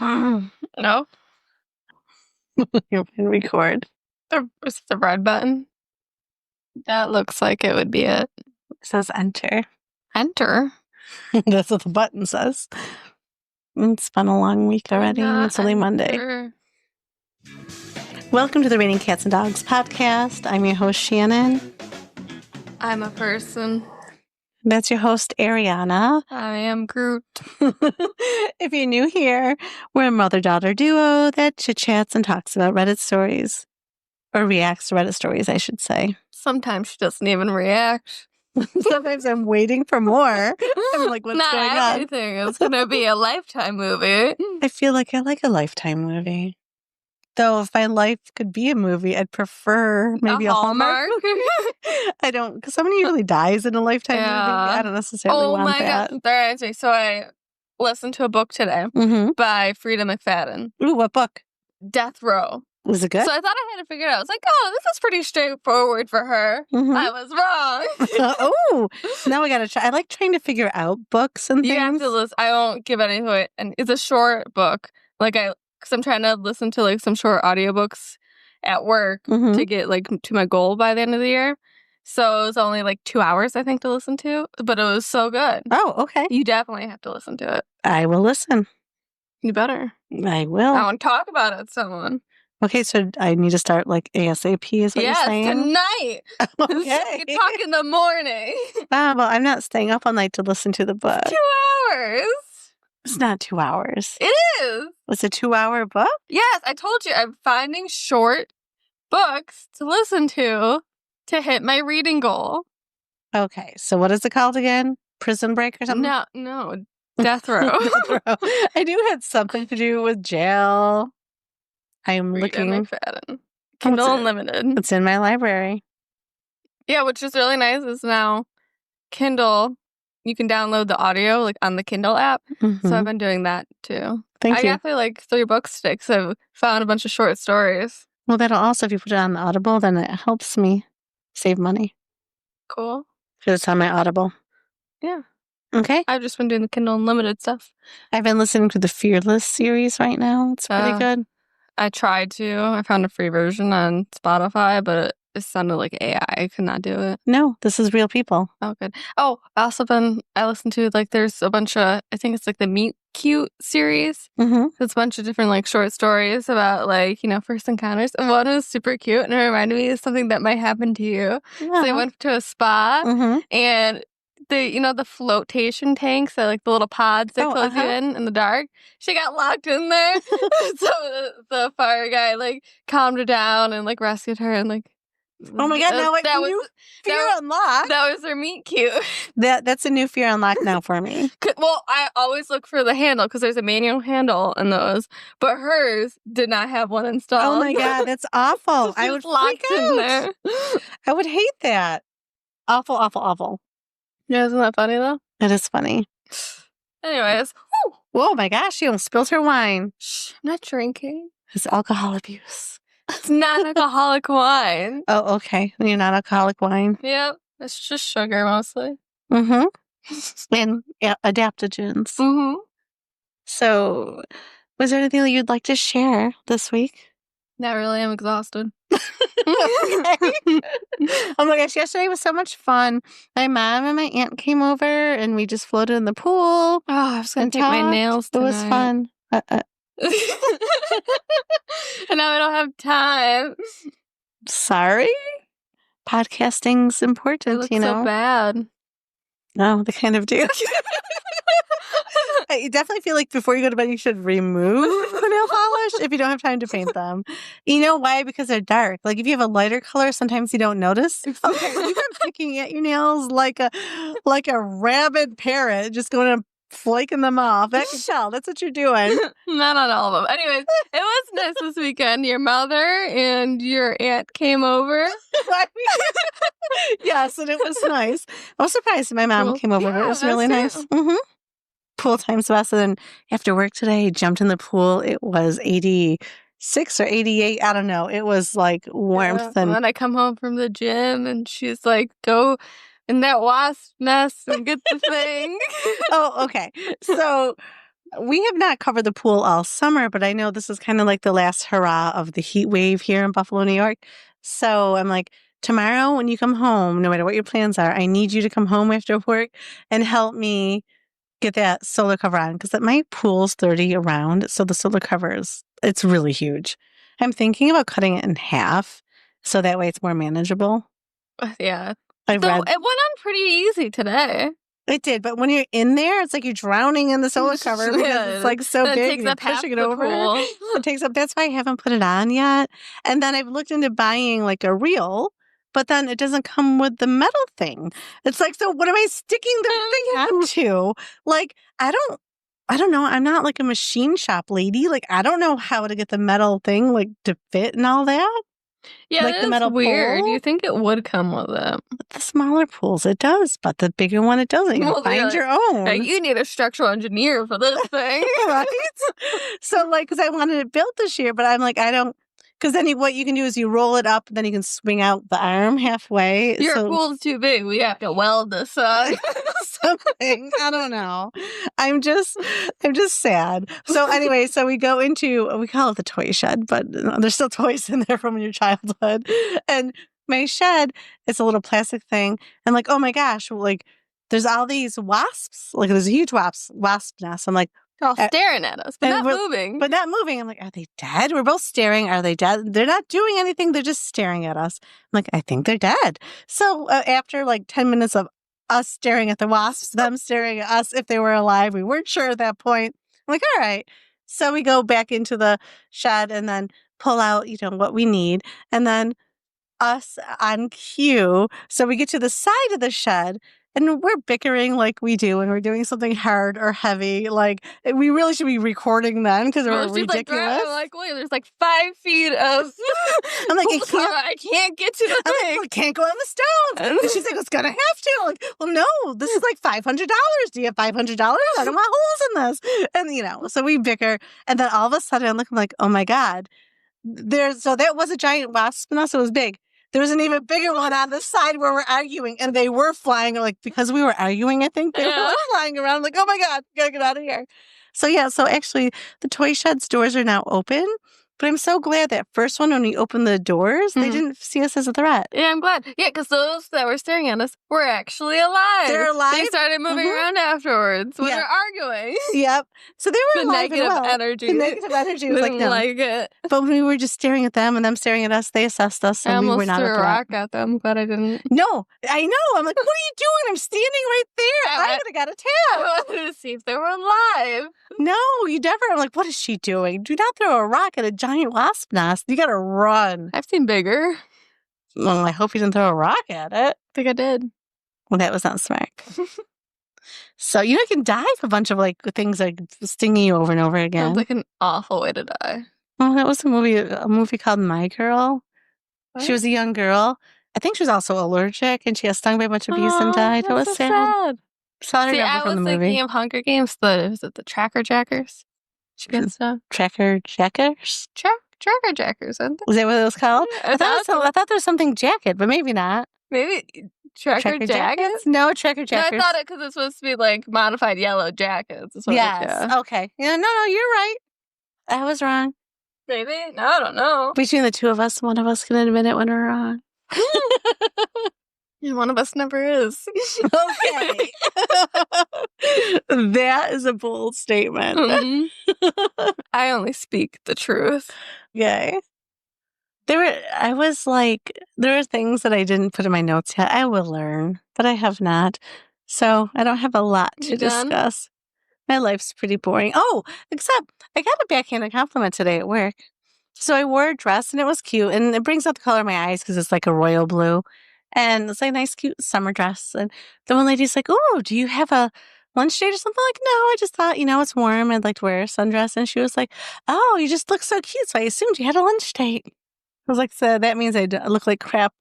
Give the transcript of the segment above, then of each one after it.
No? You can record. Is it the red button? That looks like it would be it. It says enter. Enter? That's what the button says. It's been a long week already. It's only Monday. Welcome to the Raining Cats and Dogs podcast. I'm your host, Shannon. I'm a person. That's your host, Arianna. I am Groot. If you're new here, we're a mother-daughter duo that chit-chats and talks about Reddit stories. Or reacts to Reddit stories, I should say. Sometimes she doesn't even react. Sometimes I'm waiting for more. I'm like, what's going on? Not everything is going to be a Lifetime movie. I feel like I like a Lifetime movie. Though if my life could be a movie, I'd prefer maybe a Hallmark. I don't, because somebody usually dies in a Lifetime movie. I don't necessarily want that. God. That reminds me. So I listened to a book today by Frida McFadden. Ooh, what book? Death Row. Was it good? So I thought I had to figure it out. I was like, oh, this is pretty straightforward for her. I was wrong. Oh, now I got to try. I like trying to figure out books and things. You have to listen. I won't give anything away. And it's a short book. Because I'm trying to listen to like some short audiobooks at work to get like to my goal by the end of the year. So it was only like 2 hours, I think, to listen to. But it was so good. Oh, okay. You definitely have to listen to it. I will listen. You better. I will. I want to talk about it with someone. Okay, so I need to start like ASAP is what you're saying? Yes, tonight. Okay. You can talk in the morning. Well, I'm not staying up all night to listen to the book. 2 hours. It's not 2 hours. It is. It's a 2-hour book? Yes, I told you. I'm finding short books to listen to hit my reading goal. Okay, so what is it called again? Prison Break or something? No. Death Row. Death Row. I knew it had something to do with jail. I'm looking. McFadden. Kindle Unlimited. It's in my library. Yeah, which is really nice is now Kindle. You can download the audio like on the Kindle app. So I've been doing that too. Thank you. I got through like 3 books today because I've found a bunch of short stories. Well, that'll also, if you put it on the Audible, then it helps me save money. Cool. Because it's on my Audible. Yeah. Okay. I've just been doing the Kindle Unlimited stuff. I've been listening to the Fearless series right now. It's pretty good. I tried to. I found a free version on Spotify, but it sounded like AI. I could not do it. No, this is real people. Oh, good. Oh, I listened to, like, there's a bunch of, I think it's like the Meet Cute series. It's a bunch of different, like, short stories about, like, first encounters. And one was super cute, and it reminded me of something that might happen to you. So they went to a spa, and the flotation tanks, that like the little pods that close you in the dark. She got locked in there. So the fire guy like calmed her down and like rescued her and like. Oh my God! Now new fear unlocked. That was her meet cute. That's a new fear unlocked now for me. Well, I always look for the handle because there's a manual handle in those, but hers did not have one installed. Oh my God, that's awful! So I would freak out. In there. I would hate that. Awful, awful, awful. Yeah, isn't that funny though? It is funny. Anyways. Whoa, my gosh, she almost spilled her wine. Shh, I'm not drinking. It's alcohol abuse. It's not alcoholic wine. Oh, okay. You're not alcoholic wine? Yep. It's just sugar mostly. And adaptogens. So, was there anything that you'd like to share this week? Not really. I'm exhausted. Okay. Oh my gosh, yesterday was so much fun. My mom and my aunt came over and we just floated in the pool. Oh, I was going to take my nails tonight. It was fun. And now I don't have time. Sorry? Podcasting's important, They look so bad. No, they kind of do. I definitely feel like before you go to bed, you should remove the nail polish if you don't have time to paint them. You know why? Because they're dark. Like if you have a lighter color, sometimes you don't notice. Okay, you've been picking at your nails like a rabid parrot, just going and flaking them off. I can tell. That's what you're doing. Not on all of them. Anyways, it was nice this weekend. Your mother and your aunt came over. Yes, and it was nice. I was surprised my mom came over, but it was really nice. Pool time's best. And then after work today, I jumped in the pool. It was 86 or 88. I don't know. It was like warmth. And then I come home from the gym and she's like, go in that wasp nest and get the thing. Oh, okay. So we have not covered the pool all summer, but I know this is kind of like the last hurrah of the heat wave here in Buffalo, New York. So I'm like, tomorrow when you come home, no matter what your plans are, I need you to come home after work and help me get that solar cover on because my pool's 30 around. So the solar cover it's really huge. I'm thinking about cutting it in half so that way it's more manageable. Yeah. It went on pretty easy today. It did, but when you're in there, it's like you're drowning in the solar cover because it's like so big. Takes up half pushing it the over. Pool. It takes up. That's why I haven't put it on yet. And then I've looked into buying like a reel, but then it doesn't come with the metal thing. It's like, so what am I sticking the thing onto? Like, I don't know. I'm not like a machine shop lady. Like, I don't know how to get the metal thing like to fit and all that. Yeah, like the metal weird. pole. You think it would come with it? With the smaller pools, it does, but the bigger one, it doesn't. You find your own. Like, you need a structural engineer for this thing, right? So, like, because I wanted it built this year, but I'm like, I don't. Because then what you can do is you roll it up, and then you can swing out the arm halfway. Your pool's too big. We have to weld this up. Something. I don't know. I'm just sad. So anyway, so we go into, we call it the toy shed, but there's still toys in there from your childhood. And my shed, it's a little plastic thing. And like, oh my gosh, like there's all these wasps. Like there's a huge wasp nest. I'm like, they're all staring at us, but not moving. But not moving. I'm like, are they dead? We're both staring. Are they dead? They're not doing anything. They're just staring at us. I'm like, I think they're dead. So after like 10 minutes of us staring at the wasps, them staring at us if they were alive, we weren't sure at that point. I'm like, all right. So we go back into the shed and then pull out, what we need. And then us on cue. So we get to the side of the shed and we're bickering like we do when we're doing something hard or heavy. Like, we really should be recording then because we're ridiculous. I'm like, wait, there's like 5 feet of... I'm like, I can't get to the thing. I can't go on the stove. And she's like, it's going to have to. I'm like, well, no, this is like $500. Do you have $500? I don't want holes in this. And, so we bicker. And then all of a sudden I'm looking like, oh my God. So that was a giant wasp nest. It was big. There was an even bigger one on the side where we're arguing, and they were flying, like, because we were arguing, I think, they were flying around, like, oh my God, gotta get out of here. So actually, the toy shed's doors are now open, but I'm so glad that first one, when we opened the doors, they didn't see us as a threat. Yeah, I'm glad. Yeah, because those that were staring at us were actually alive. They're alive. They started moving around afterwards when they're arguing. Yep. So they were alive negative energy. The negative energy was like, no. Like it. But when we were just staring at them and them staring at us, they assessed us, and we were not a threat. I almost threw a rock at them, but I didn't. No, I know. I'm like, what are you doing? I'm standing right there. I would have got attacked. I wanted to see if they were alive. No, you never. I'm like, what is she doing? Do not throw a rock at a giant wasp nest. You got to run. I've seen bigger. Well, I hope you didn't throw a rock at it. I think I did. Well, that was not smart. So, you can die from a bunch of like things like stinging you over and over again. Sounds like an awful way to die. Oh, that was a movie called My Girl. What? She was a young girl. I think she was also allergic, and she got stung by a bunch of bees and died. It was so sad. So I was thinking of Hunger Games. Was it the Tracker Jackers? She gets stuff. Tracker Jackers? Tracker Jackers, isn't it? Was that what it was called? Yeah, I thought there was something jacket, but maybe not. Maybe Tracker Jackets? No, Tracker Jackers. No, I thought it because it's supposed to be like modified yellow jackets. Yes. Okay. Yeah. No, you're right. I was wrong. Maybe. No, I don't know. Between the two of us, one of us can admit it when we're wrong. One of us never is. Okay. That is a bold statement. Mm-hmm. I only speak the truth. Okay. There were things that I didn't put in my notes yet. I will learn, but I have not. So I don't have a lot to discuss. My life's pretty boring. Oh, except I got a backhanded compliment today at work. So I wore a dress and it was cute, and it brings out the color of my eyes because it's like a royal blue. And it's like a nice, cute summer dress. And the one lady's like, oh, do you have a lunch date or something? Like, no, I just thought, it's warm. I'd like to wear a sundress. And she was like, oh, you just look so cute. So I assumed you had a lunch date. I was like, so that means I look like crap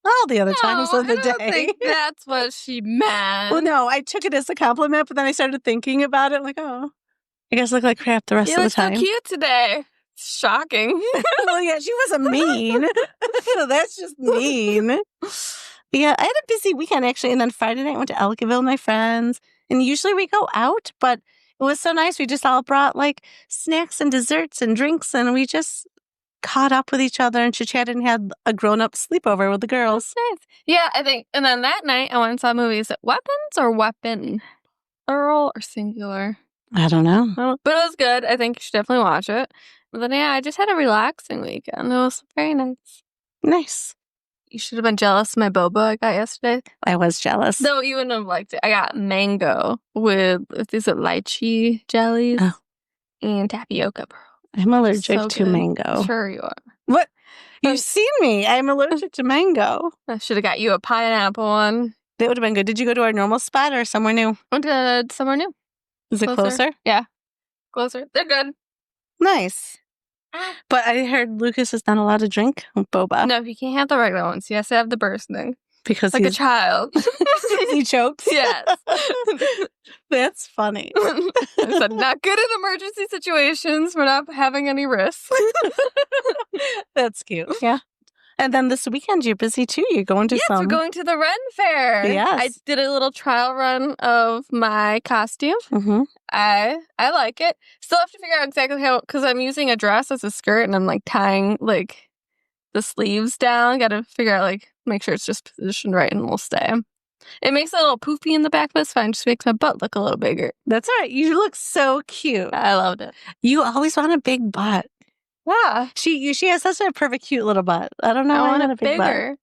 all the other times of the day. I think that's what she meant. Well, no, I took it as a compliment, but then I started thinking about it. I'm like, oh, I guess I look like crap the rest of the time. You look so cute today. Shocking. Well, yeah, she wasn't mean. That's just mean. Yeah, I had a busy weekend, actually. And then Friday night, I went to Ellicottville with my friends. And usually we go out, but It was so nice. We just all brought like snacks and desserts and drinks, and we just caught up with each other and chit-chatted and had a grown-up sleepover with the girls. Nice. Yeah, I think. And then that night, I went and saw movies. Weapons or weapon? Plural or singular? I don't know. But it was good. I think you should definitely watch it. But then, yeah, I just had a relaxing weekend. It was very nice. Nice. You should have been jealous of my boba I got yesterday. I was jealous. No, you wouldn't have liked it. I got mango with these lychee jellies and tapioca, bro. I'm allergic to mango. Sure you are. What? You've seen me. I'm allergic to mango. I should have got you a pineapple one. That would have been good. Did you go to our normal spot or somewhere new? I did somewhere new. Is it closer? Yeah. Closer. They're good. Nice. But I heard Lucas is not allowed to drink boba. No, he can't have the regular ones. He has to have the bursting. Because like a child. He chokes? Yes. That's funny. I said, not good in emergency situations. We're not having any risks. That's cute. Yeah. And then this weekend, you're busy too. You're going to we're going to the Ren Fair. Yes. I did a little trial run of my costume. Mm-hmm. I like it. Still have to figure out exactly how, because I'm using a dress as a skirt and I'm like tying like the sleeves down. Got to figure out like, make sure it's just positioned right and it'll stay. It makes it a little poofy in the back, but it's fine. Just makes my butt look a little bigger. That's all right. You look so cute. I loved it. You always want a big butt. Yeah. She has such a perfect, cute little butt. I don't know. I want a big bigger.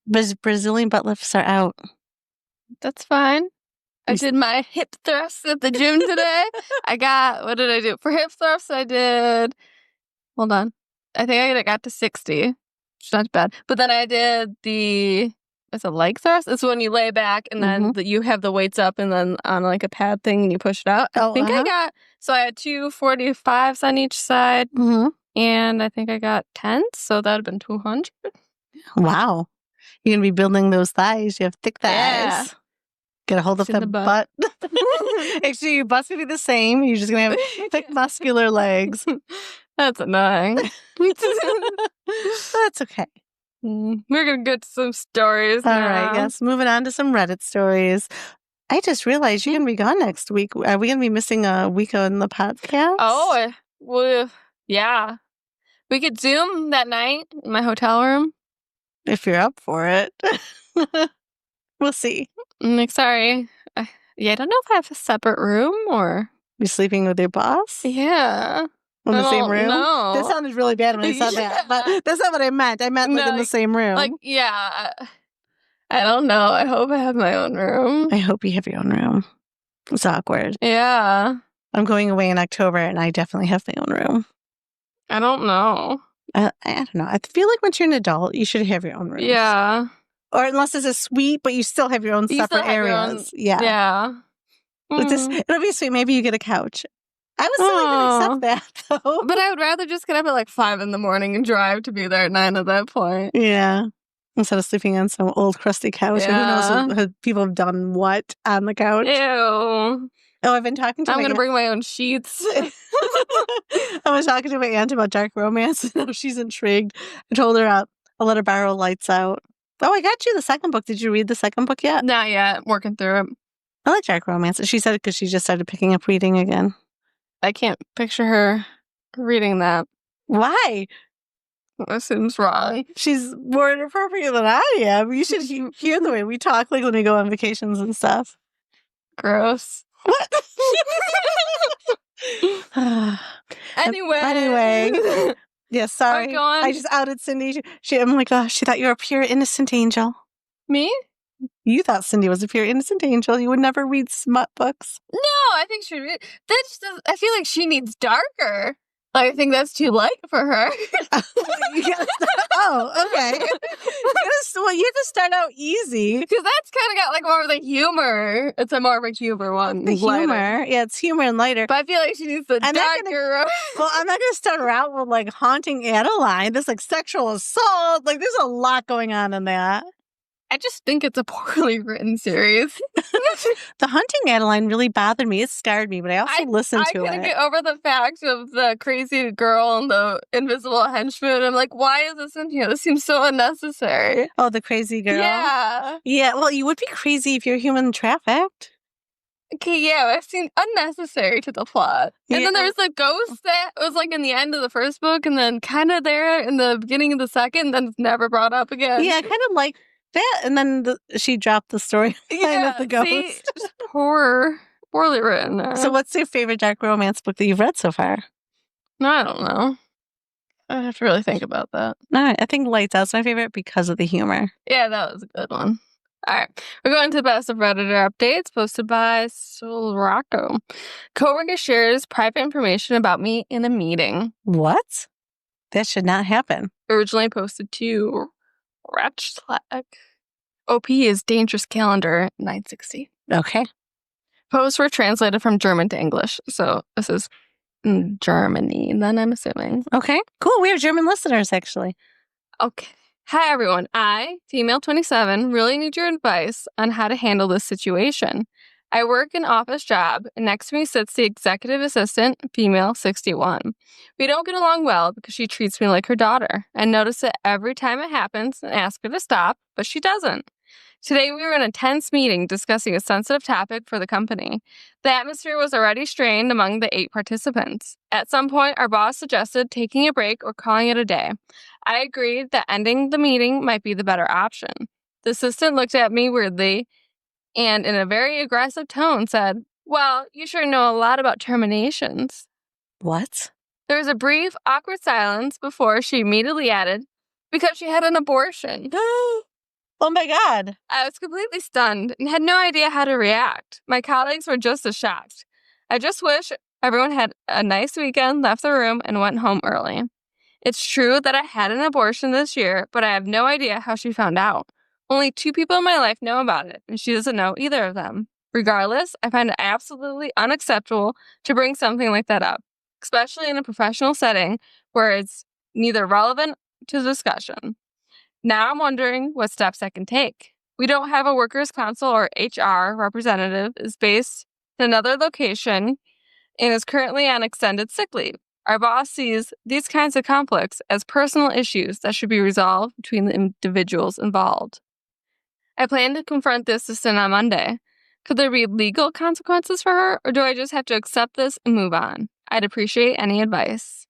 Butt. Brazilian butt lifts are out. That's fine. I did my hip thrusts at the gym today. What did I do? For hip thrusts, I did, hold on. I think I got to 60. It's not bad. But then I did it's a leg thrust. It's when you lay back and then you have the weights up and then on like a pad thing and you push it out. I think I had 2 45s on each side and I think I got 10. So that would have been 200. Wow. You're going to be building those thighs. You have thick thighs. Yeah. Get a hold of the butt. Actually, your butt's going to be the same. You're just going to have thick, muscular legs. That's annoying. That's okay. We're going to get to some stories now. All right, yes. Moving on to some Reddit stories. I just realized you're going to be gone next week. Are we going to be missing a week on the podcast? Oh, well, yeah. We could Zoom that night in my hotel room. If you're up for it. We'll see. Sorry. I don't know if I have a separate room or... You're sleeping with your boss? Yeah. In the same room? No. That sounded really bad when I said that. But that's not what I meant. I meant like in the same room. Like, yeah. I don't know. I hope I have my own room. I hope you have your own room. It's awkward. Yeah. I'm going away in October and I definitely have my own room. I don't know. I don't know. I feel like once you're an adult, you should have your own room. Yeah. Or unless it's a suite, but you still have your own separate areas. Yeah. Yeah. It'll be sweet. Maybe you get a couch. I would still even accept that, though. But I would rather just get up at like 5 in the morning and drive to be there at 9 at that point. Yeah. Instead of sleeping on some old crusty couch. Yeah. Who knows people have done what on the couch. Ew. Oh, I've been talking to I'm going to bring my own sheets. I was talking to my aunt about dark romance. And she's intrigued. I told her I'll let her borrow Lights Out. Oh, I got you the second book. Did you read the second book yet? Not yet. I'm working through it. I like dark romance. She said it because she just started picking up reading again. I can't picture her reading that. Why? That seems wrong. She's more inappropriate than I am. You should hear the way we talk like when we go on vacations and stuff. Gross. What? Anyway. Yeah, sorry. I just outed Cindy. I'm like, oh, she thought you were a pure innocent angel. Me? You thought Cindy was a pure innocent angel. You would never read smut books. No, I think she would. I feel like she needs darker. I think that's too light for her. Oh, okay. Well, you have to start out easy. Because that's kind of got like more of the humor. It's a more of a humor one. The humor. Yeah, it's humor and lighter. But I feel like she needs the darker. Well, I'm not going to start her out with like Haunting Adeline. There's like sexual assault. Like there's a lot going on in that. I just think it's a poorly written series. The Haunting Adeline really bothered me. It scared me, but I also listened to it. I couldn't get over the fact of the crazy girl and the invisible henchman. I'm like, why is this in here? This seems so unnecessary. Oh, the crazy girl? Yeah. Yeah, well, you would be crazy if you're human trafficked. Okay, yeah, I've seen unnecessary to the plot. And then there's the ghost that was like in the end of the first book and then kind of there in the beginning of the second, then it's never brought up again. Yeah, kind of like that. And then she dropped the story of the ghost. See, just poorly written there. So what's your favorite dark romance book that you've read so far? No, I don't know. I have to really think about that. All right, I think Lights Out's my favorite because of the humor. Yeah, that was a good one. All right, we're going to the best of Redditor updates posted by Solrocco. Coworker shares private information about me in a meeting. What? That should not happen. Originally posted to Ratch Slack. OP is Dangerous Calendar 960. Okay. Posts were translated from German to English, so this is in Germany, then I'm assuming. Okay, cool. We have German listeners, actually. Okay. Hi, everyone. I, female 27, really need your advice on how to handle this situation. I work an office job, and next to me sits the executive assistant, female 61. We don't get along well because she treats me like her daughter. I notice it every time it happens and ask her to stop, but she doesn't. Today, we were in a tense meeting discussing a sensitive topic for the company. The atmosphere was already strained among the 8 participants. At some point, our boss suggested taking a break or calling it a day. I agreed that ending the meeting might be the better option. The assistant looked at me weirdly and, in a very aggressive tone, said, "Well, you sure know a lot about terminations." What? There was a brief, awkward silence before she immediately added, "Because she had an abortion." Oh my God. I was completely stunned and had no idea how to react. My colleagues were just as shocked. I just wish everyone had a nice weekend, left the room, and went home early. It's true that I had an abortion this year, but I have no idea how she found out. Only 2 people in my life know about it, and she doesn't know either of them. Regardless, I find it absolutely unacceptable to bring something like that up, especially in a professional setting where it's neither relevant to the discussion. Now I'm wondering what steps I can take. We don't have a workers' council or HR representative, is based in another location and is currently on extended sick leave. Our boss sees these kinds of conflicts as personal issues that should be resolved between the individuals involved. I plan to confront the assistant on Monday. Could there be legal consequences for her, or do I just have to accept this and move on? I'd appreciate any advice.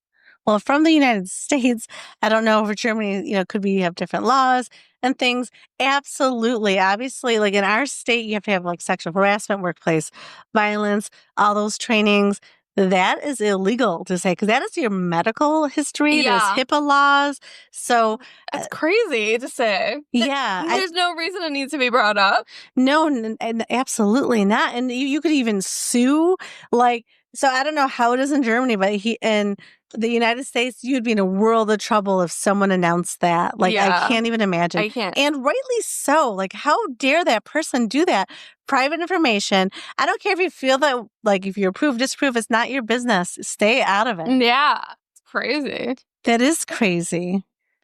Well, from the United States, I don't know for Germany, could we have different laws and things? Absolutely. Obviously, like in our state, you have to have like sexual harassment, workplace violence, all those trainings. That is illegal to say because that is your medical history. Yeah. There's HIPAA laws. So That's crazy to say. Yeah. There's no reason it needs to be brought up. No, and absolutely not. And you could even sue. So I don't know how it is in Germany, but in the United States, you'd be in a world of trouble if someone announced that. I can't even imagine. I can't. And rightly so. How dare that person do that? Private information. I don't care if you feel that, if you approve, disapprove, it's not your business. Stay out of it. Yeah. It's crazy. That is crazy.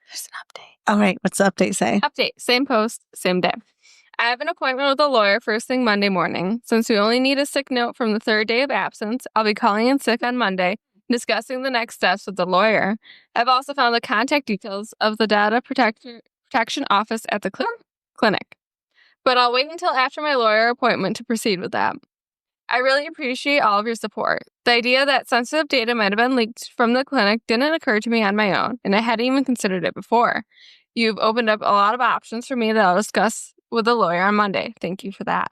There's an update. All right. What's the update say? Update. Same post, same day. I have an appointment with a lawyer first thing Monday morning. Since we only need a sick note from the 3rd day of absence, I'll be calling in sick on Monday, discussing the next steps with the lawyer. I've also found the contact details of the data protection office at the clinic. But I'll wait until after my lawyer appointment to proceed with that. I really appreciate all of your support. The idea that sensitive data might have been leaked from the clinic didn't occur to me on my own, and I hadn't even considered it before. You've opened up a lot of options for me that I'll discuss with the lawyer on Monday. Thank you for that.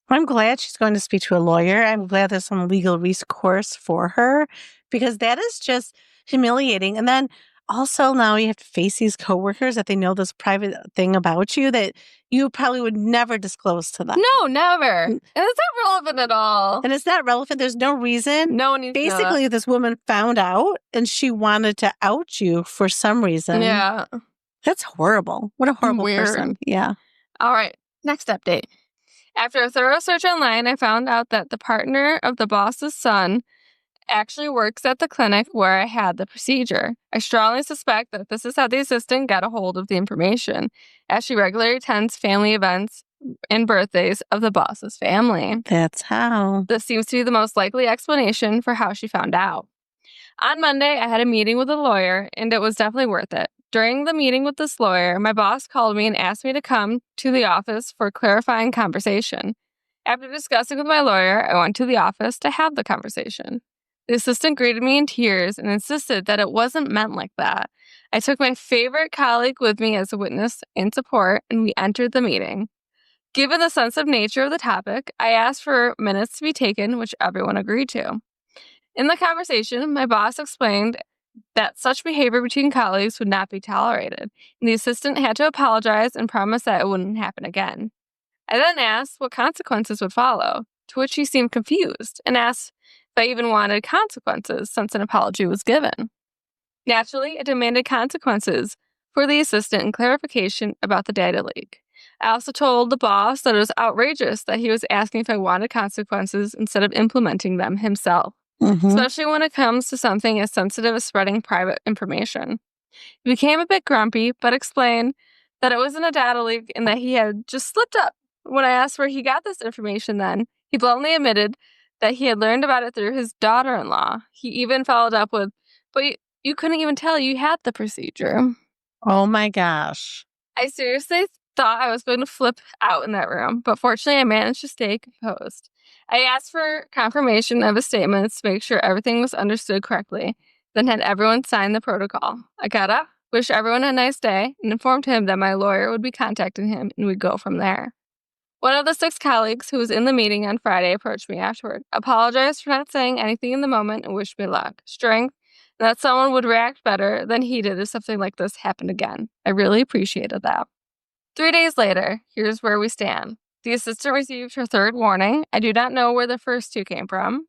I'm glad she's going to speak to a lawyer. I'm glad there's some legal recourse for her because that is just humiliating. And then also now you have to face these coworkers that they know this private thing about you that you probably would never disclose to them. No, never. And it's not relevant at all. And it's not relevant. There's no reason. No one needs to know Basically, this woman found out and she wanted to out you for some reason. Yeah. That's horrible. What a horrible person. Yeah. All right. Next update. After a thorough search online, I found out that the partner of the boss's son actually works at the clinic where I had the procedure. I strongly suspect that this is how the assistant got a hold of the information, as she regularly attends family events and birthdays of the boss's family. That's how. This seems to be the most likely explanation for how she found out. On Monday, I had a meeting with a lawyer, and it was definitely worth it. During the meeting with this lawyer, my boss called me and asked me to come to the office for a clarifying conversation. After discussing with my lawyer, I went to the office to have the conversation. The assistant greeted me in tears and insisted that it wasn't meant like that. I took my favorite colleague with me as a witness and support, and we entered the meeting. Given the sensitive nature of the topic, I asked for minutes to be taken, which everyone agreed to. In the conversation, my boss explained that such behavior between colleagues would not be tolerated, and the assistant had to apologize and promise that it wouldn't happen again. I then asked what consequences would follow, to which he seemed confused and asked if I even wanted consequences since an apology was given. Naturally, I demanded consequences for the assistant and clarification about the data leak. I also told the boss that it was outrageous that he was asking if I wanted consequences instead of implementing them himself, especially when it comes to something as sensitive as spreading private information. He became a bit grumpy, but explained that it wasn't a data leak and that he had just slipped up. When I asked where he got this information then, he bluntly admitted that he had learned about it through his daughter-in-law. He even followed up with, but you couldn't even tell you had the procedure. Oh my gosh. I seriously thought I was going to flip out in that room, but fortunately I managed to stay composed. I asked for confirmation of his statements to make sure everything was understood correctly, then had everyone sign the protocol. I got up, wished everyone a nice day, and informed him that my lawyer would be contacting him and we'd go from there. One of the 6 colleagues who was in the meeting on Friday approached me afterward, apologized for not saying anything in the moment, and wished me luck, strength, and that someone would react better than he did if something like this happened again. I really appreciated that. 3 days later, here's where we stand. The assistant received her 3rd warning. I do not know where the first 2 came from.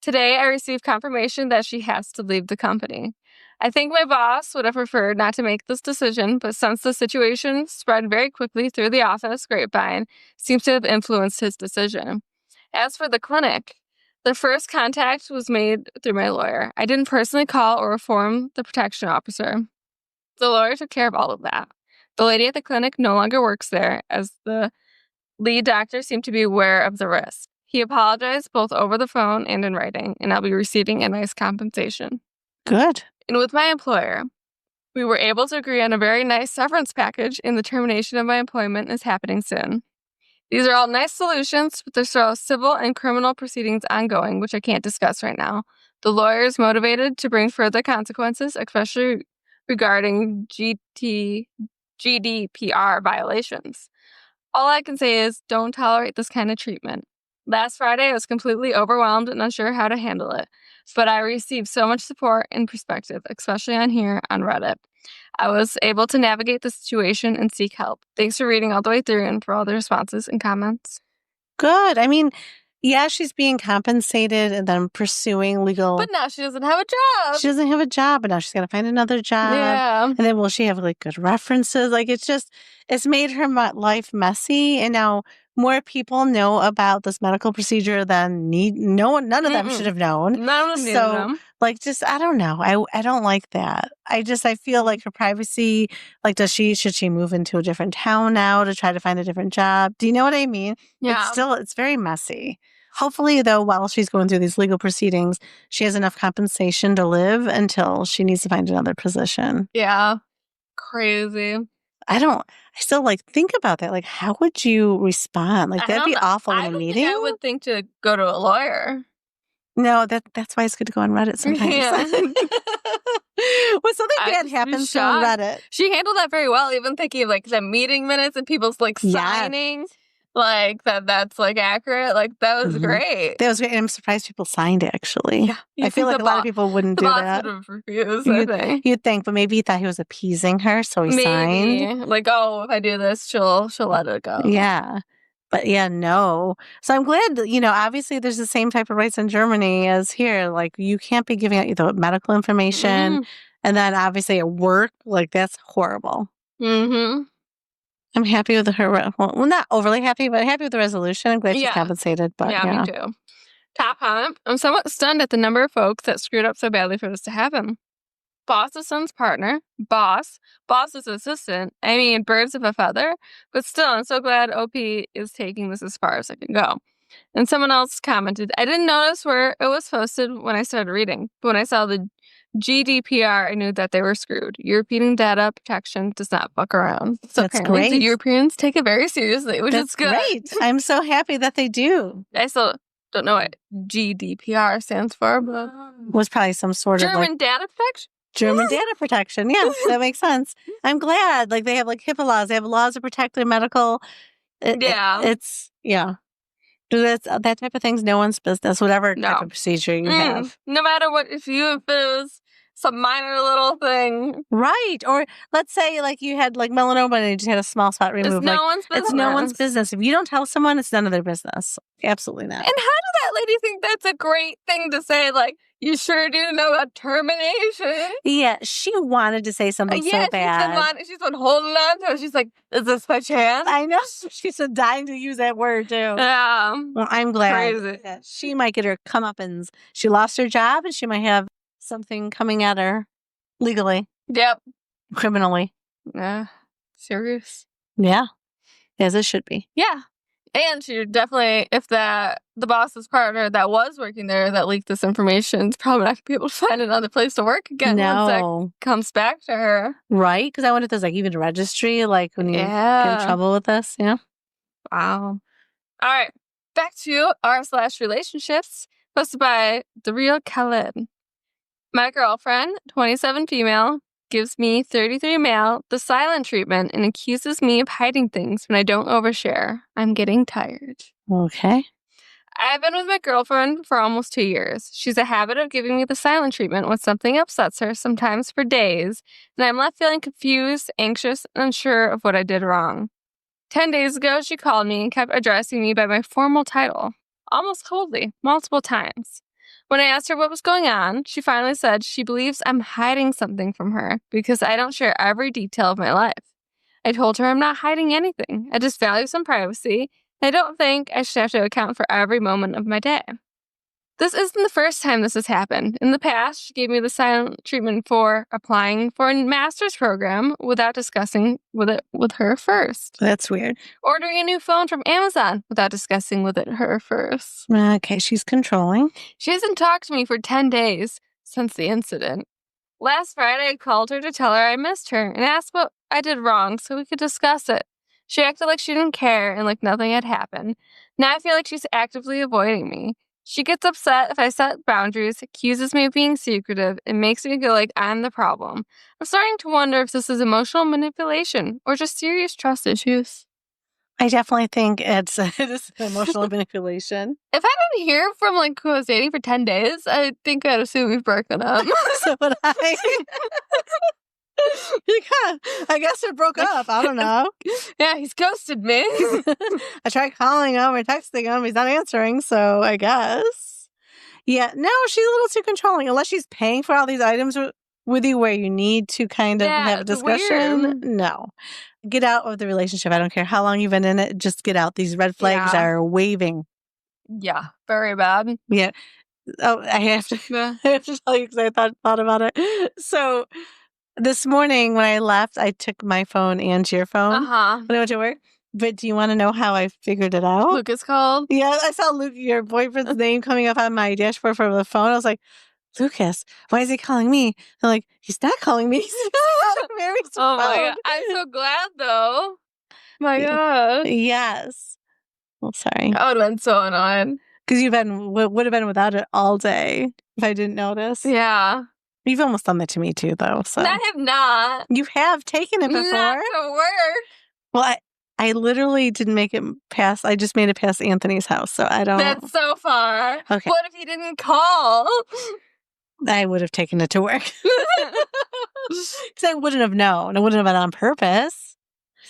Today, I received confirmation that she has to leave the company. I think my boss would have preferred not to make this decision, but since the situation spread very quickly through the office grapevine, seems to have influenced his decision. As for the clinic, the first contact was made through my lawyer. I didn't personally call or inform the protection officer. The lawyer took care of all of that. The lady at the clinic no longer works there, as the lead doctor seemed to be aware of the risk. He apologized both over the phone and in writing, and I'll be receiving a nice compensation. Good. And with my employer, we were able to agree on a very nice severance package, and the termination of my employment is happening soon. These are all nice solutions, but there's still civil and criminal proceedings ongoing, which I can't discuss right now. The lawyer is motivated to bring further consequences, especially regarding GDPR violations. All I can say is don't tolerate this kind of treatment. Last Friday, I was completely overwhelmed and unsure how to handle it, but I received so much support and perspective, especially on Reddit. I was able to navigate the situation and seek help. Thanks for reading all the way through and for all the responses and comments. Good. I mean, yeah, she's being compensated and then pursuing legal. But now she doesn't have a job. She doesn't have a job, but now she's got to find another job. Yeah. And then will she have like good references? Like it's made her life messy. And now more people know about this medical procedure than none of them should have known. None of them needed them. Like, I don't know. I don't like that. I feel like her privacy, like, should she move into a different town now to try to find a different job? Do you know what I mean? Yeah. It's very messy. Hopefully, though, while she's going through these legal proceedings, she has enough compensation to live until she needs to find another position. Yeah. Crazy. I still think about that. Like, how would you respond? Like, that'd be awful in a meeting. I would think to go to a lawyer. No, that's why it's good to go on Reddit sometimes. Yeah. When something bad happens on Reddit. She handled that very well, even thinking of the meeting minutes and people's signing. That's accurate. That was great. That was great. And I'm surprised people signed it, actually. Yeah. I feel like a lot of people wouldn't do that. The boss would have refused, I think. You'd think, but maybe he thought he was appeasing her, so he signed. If I do this, she'll let it go. Yeah. But yeah, no. So I'm glad, obviously there's the same type of rights in Germany as here. You can't be giving out the medical information. Mm-hmm. And then obviously at work, that's horrible. Mm-hmm. I'm happy with her. Well, not overly happy, but happy with the resolution. I'm glad she's compensated. But yeah, me too. Top comment. I'm somewhat stunned at the number of folks that screwed up so badly for this to happen. Boss's son's partner, boss's assistant, birds of a feather, but still, I'm so glad OP is taking this as far as it can go. And someone else commented, I didn't notice where it was posted when I started reading, but when I saw the GDPR, I knew that they were screwed. European data protection does not fuck around. So That's apparently great. the Europeans take it very seriously, which That's is good. great. I'm so happy that they do. I still don't know what GDPR stands for, but Was probably some sort of German data protection? German data protection. Yeah, that makes sense. I'm glad. Like they have like HIPAA laws. They have laws to protect their medical. It's That's that type of thing's no one's business. Whatever type of procedure you have. No matter what, if it was some minor little thing, right? Or let's say like you had like melanoma and you just had a small spot removed. It's no one's business. It's no one's business. If you don't tell someone, it's none of their business. Absolutely not. And how did that lady think that's a great thing to say? Like, you sure do know about termination. Yeah, she wanted to say something so bad. She's been holding on to it. She's like, is this by chance? I know. She's been dying to use that word, too. Yeah. Well, I'm glad. Crazy. She might get her comeuppance. She lost her job and she might have something coming at her legally. Yep. Criminally. Yeah. Serious. Yeah. As it should be. Yeah. And she definitely, if the boss's partner that was working there that leaked this information is probably not going to be able to find another place to work again once that comes back to her. Right? Because I wonder if there's like even a registry, like when you get in trouble with this. Yeah. Wow. All right. Back to r/relationships, posted by The Real Khaled. My girlfriend, 27 female, gives me 33 male the silent treatment and accuses me of hiding things when I don't overshare. I'm getting tired. Okay. I've been with my girlfriend for almost 2 years. She's a habit of giving me the silent treatment when something upsets her, sometimes for days, and I'm left feeling confused, anxious, and unsure of what I did wrong. 10 days ago, she called me and kept addressing me by my formal title, almost coldly, multiple times. When I asked her what was going on, she finally said she believes I'm hiding something from her because I don't share every detail of my life. I told her I'm not hiding anything. I just value some privacy. I don't think I should have to account for every moment of my day. This isn't the first time this has happened. In the past, she gave me the silent treatment for applying for a master's program without discussing it with her first. That's weird. Ordering a new phone from Amazon without discussing with her first. Okay, she's controlling. She hasn't talked to me for 10 days since the incident. Last Friday, I called her to tell her I missed her and asked what I did wrong so we could discuss it. She acted like she didn't care and like nothing had happened. Now I feel like she's actively avoiding me. She gets upset if I set boundaries, accuses me of being secretive, and makes me feel like I'm the problem. I'm starting to wonder if this is emotional manipulation or just serious trust issues. I definitely think it is emotional manipulation. If I didn't hear from who I was dating for 10 days, I think I'd assume we've broken up. So would I. Yeah, I guess we broke up. I don't know. Yeah, he's ghosted me. I tried calling him or texting him. He's not answering, so I guess. Yeah, no, she's a little too controlling. Unless she's paying for all these items with you where you need to kind of have a discussion. Weird. No. Get out of the relationship. I don't care how long you've been in it. Just get out. These red flags are waving. Yeah, very bad. Yeah. Oh, I have to tell you because I thought about it. So this morning when I left, I took my phone and your phone when I went to work. But do you want to know how I figured it out? Lucas called? Yeah, I saw Luke, your boyfriend's name coming up on my dashboard for the phone. I was like, Lucas, why is he calling me? They're like, he's not calling me. He's on Mary's phone. Oh my God. I'm so glad though. My God. Yes. Well, sorry. I would have been so annoyed. Because would have been without it all day if I didn't notice. Yeah. You've almost done that to me too, though. So I have not. You have taken it before. Not to work. Well, I literally didn't make it past. I just made it past Anthony's house, so I don't. That's so far. Okay. What if he didn't call? I would have taken it to work. Because I wouldn't have known. I wouldn't have been on purpose.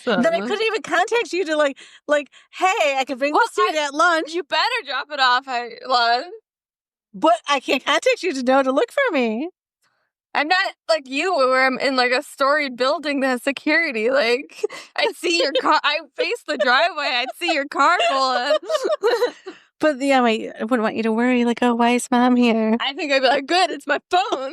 So. Then I couldn't even contact you to like, hey, I could bring this to you at lunch. You better drop it off at lunch. But I can't contact you to know to look for me. I'm not like you where I'm in a storied building that has security. I'd see your car. I face the driveway. I'd see your car pulling. But yeah, I wouldn't want you to worry. Oh, why is Mom here? I think I'd be like, good, it's my phone.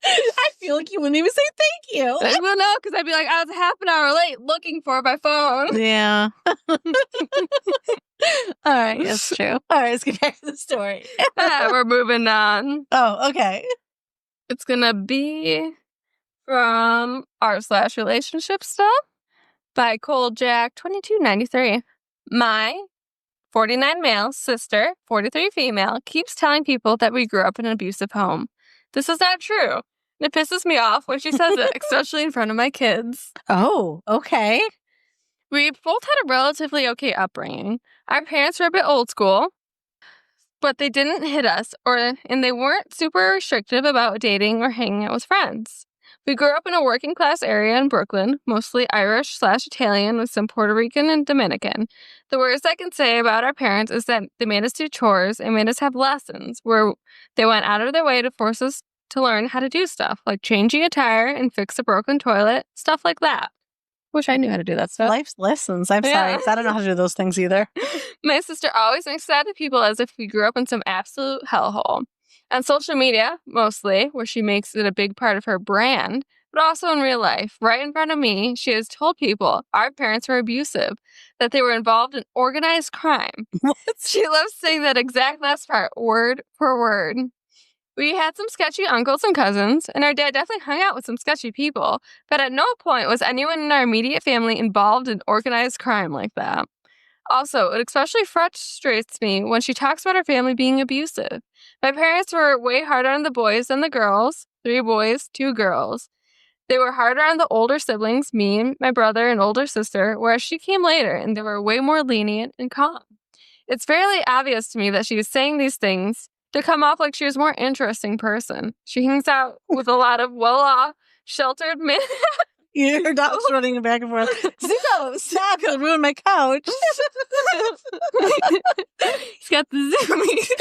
I feel like you wouldn't even say thank you. Well, no, because I'd be like, I was half an hour late looking for my phone. Yeah. All right, that's true. All right, let's get back to the story. We're moving on. Oh, okay. It's gonna be from r/relationship stuff by Cole Jack 2293. My 49 male sister, 43 female, keeps telling people that we grew up in an abusive home. This is not true. And it pisses me off when she says it, especially in front of my kids. Oh, okay. We both had a relatively okay upbringing. Our parents were a bit old school, but they didn't hit us, and they weren't super restrictive about dating or hanging out with friends. We grew up in a working class area in Brooklyn, mostly Irish/Italian with some Puerto Rican and Dominican. The worst I can say about our parents is that they made us do chores and made us have lessons where they went out of their way to force us to learn how to do stuff, like changing a tire and fix a broken toilet, stuff like that. Wish I knew how to do that stuff. Life's lessons. I'm sorry, 'cause I don't know how to do those things either. My sister always makes sad at people as if we grew up in some absolute hellhole. On social media, mostly, where she makes it a big part of her brand, but also in real life, right in front of me, she has told people our parents were abusive, that they were involved in organized crime. What? She loves saying that exact last part, word for word. We had some sketchy uncles and cousins, and our dad definitely hung out with some sketchy people, but at no point was anyone in our immediate family involved in organized crime like that. Also, it especially frustrates me when she talks about her family being abusive. My parents were way harder on the boys than the girls. 3 boys, 2 girls. They were harder on the older siblings, me, my brother, and older sister, whereas she came later, and they were way more lenient and calm. It's fairly obvious to me that she is saying these things to come off like she was a more interesting person. She hangs out with a lot of well-off, sheltered men. Your dog's running back and forth. Zuko, stop! You'll ruin my couch. He's got the zoomies.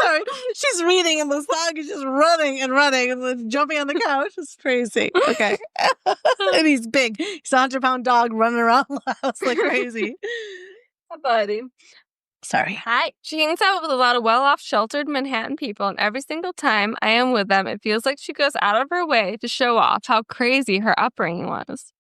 Sorry, she's reading and the dog is just running and running and jumping on the couch. It's crazy. Okay. And he's big. He's a 100-pound dog running around the house like crazy. Hi, buddy. Sorry. Hi. She hangs out with a lot of well-off, sheltered Manhattan people, and every single time I am with them, it feels like she goes out of her way to show off how crazy her upbringing was.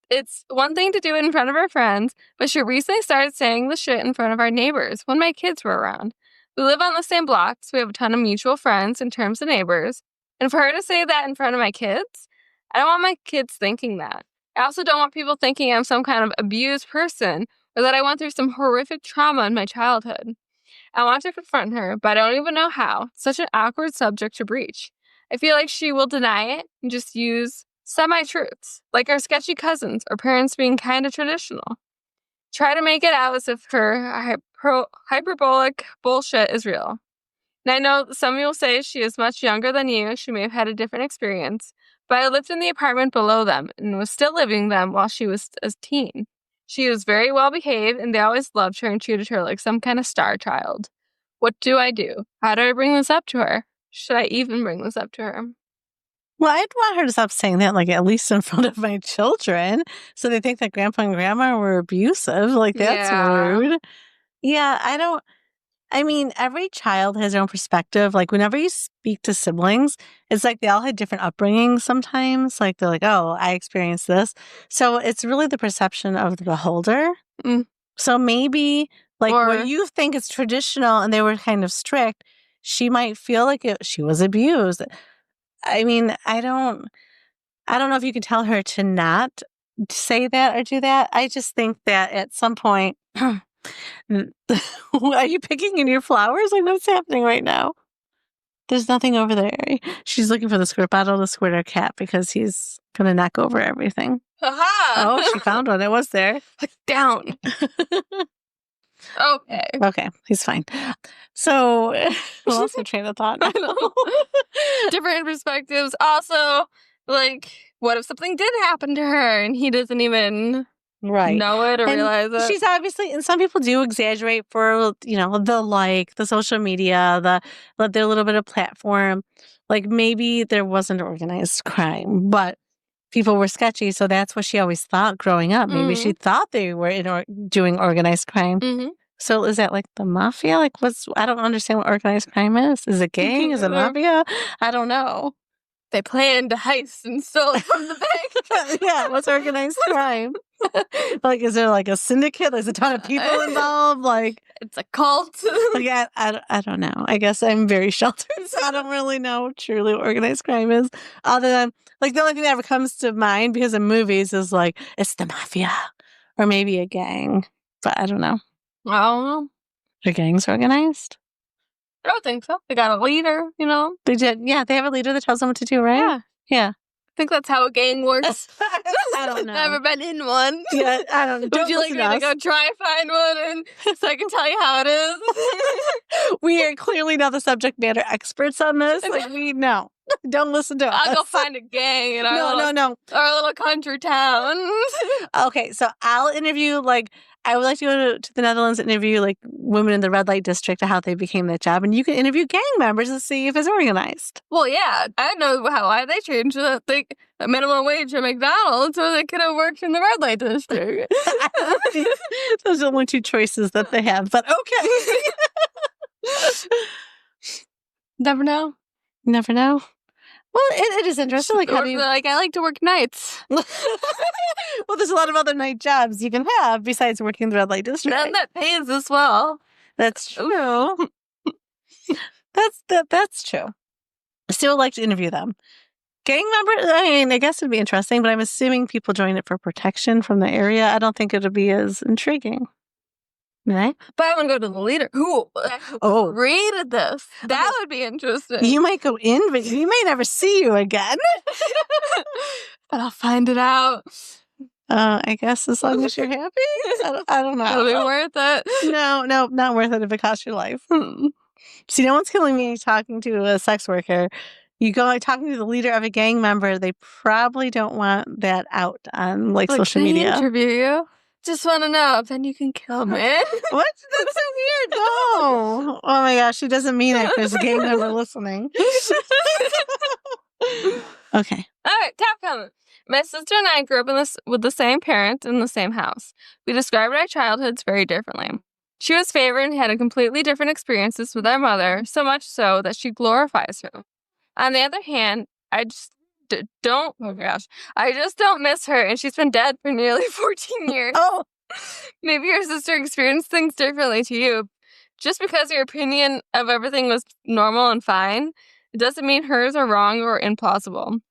It's one thing to do it in front of her friends, but she recently started saying the shit in front of our neighbors when my kids were around. We live on the same block, so we have a ton of mutual friends in terms of neighbors. And for her to say that in front of my kids, I don't want my kids thinking that. I also don't want people thinking I'm some kind of abused person or that I went through some horrific trauma in my childhood. I want to confront her, but I don't even know how. It's such an awkward subject to breach. I feel like she will deny it and just use semi-truths, like our sketchy cousins or parents being kind of traditional. Try to make it out as if her hyperbolic bullshit is real. And I know some of you will say she is much younger than you. She may have had a different experience. But I lived in the apartment below them and was still living them while she was a teen. She was very well behaved and they always loved her and treated her like some kind of star child. What do I do? How do I bring this up to her? Should I even bring this up to her? Well, I'd want her to stop saying that, like, at least in front of my children. So they think that grandpa and grandma were abusive. Like, that's rude. Yeah, I mean, every child has their own perspective. Like, whenever you speak to siblings, it's like they all had different upbringings sometimes. Like, they're like, oh, I experienced this. So it's really the perception of the beholder. Mm. So maybe, like, what you think is traditional and they were kind of strict, she might feel like she was abused. I mean, I don't know if you can tell her to not say that or do that. I just think that at some point, are you picking in your flowers? Like, what's happening right now? There's nothing over there. She's looking for the squirt bottle to squirt her cat because he's going to knock over everything. Oh, she found one. It was there. Put down. Okay, he's fine. So, who else in train of thought? I know. Different perspectives. Also, like, what if something did happen to her and he doesn't even know it or realize it? She's obviously, and some people do exaggerate for, the social media, their little bit of platform. Like, maybe there wasn't organized crime, but people were sketchy, so that's what she always thought growing up. Maybe she thought they were doing organized crime. Mm-hmm. So is that like the mafia? Like, I don't understand what organized crime is. Is it gang? Is it mafia? I don't know. They planned a heist and stole it from the bank. Yeah, what's organized crime? Like, is there like a syndicate? There's a ton of people involved. Like, it's a cult. Like, I don't know. I guess I'm very sheltered, so I don't really know truly what organized crime is. Other than, like, the only thing that ever comes to mind because of movies is like, it's the mafia or maybe a gang. But I don't know. I don't know. Are gangs organized? I don't think so. They got a leader, you know? They did. Yeah, they have a leader that tells them what to do, right? Yeah. Yeah. I think that's how a gang works. I don't know. Never been in one. Yeah, I don't know. Would you like me to go try and find one and so I can tell you how it is? We are clearly not the subject matter experts on this. Like, no. Don't listen to us. I'll go find a gang in our our little country town. Okay, so I'll interview, like, I would like to go to the Netherlands and interview, like, women in the red light district, how they became that job. And you can interview gang members to see if it's organized. Well, yeah. I know why they changed the minimum wage at McDonald's so they could have worked in the red light district. Those are the only two choices that they have. But okay. Never know. Never know. Well, it is interesting. Like, how do you... Like, I like to work nights. Well, there's a lot of other night jobs you can have besides working in the red light district. And that pays as well. That's true. That's true. I still like to interview them. Gang members, I mean, I guess it'd be interesting, but I'm assuming people join it for protection from the area. I don't think it'll be as intriguing. Right? But I want to go to the leader who created this. That would be interesting. You might go in, but he may never see you again. But I'll find it out. I guess as long as you're happy. I don't know. It'll be worth it. No, not worth it if it costs your life. See, no one's killing me talking to a sex worker. You go talking to the leader of a gang member, they probably don't want that out on like social media. Interview you. Just want to know, then you can kill me. What? That's so weird. No. Oh my gosh, she doesn't mean it. There's a gang member listening. Okay. All right, top comment. My sister and I grew up with the same parents in the same house. We described our childhoods very differently. She was favored and had completely different experiences with our mother, so much so that she glorifies her. On the other hand, I just don't miss her, and she's been dead for nearly 14 years. Oh, maybe your sister experienced things differently to you. Just because your opinion of everything was normal and fine, it doesn't mean hers are wrong or implausible.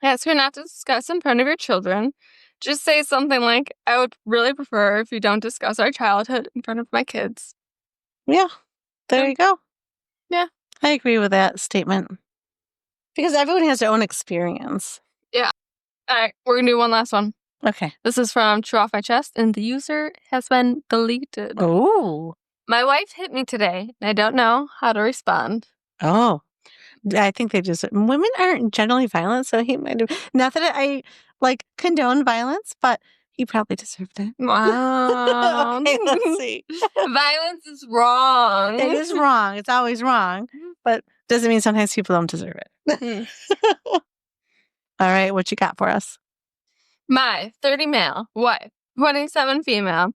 Ask her not to discuss in front of your children. Just say something like, I would really prefer if you don't discuss our childhood in front of my kids. Yeah, there you go. Yeah. I agree with that statement. Because everyone has their own experience. Yeah. All right, we're going to do one last one. Okay. This is from True Off My Chest, and the user has been deleted. Oh. My wife hit me today, and I don't know how to respond. Oh. I think they just... Women aren't generally violent, so he might have... Not that I, like, condone violence, but he probably deserved it. Wow. Okay, let's see. Violence is wrong. It is wrong. It's always wrong. But doesn't mean sometimes people don't deserve it. All right, what you got for us? My 30 male wife, 27 female,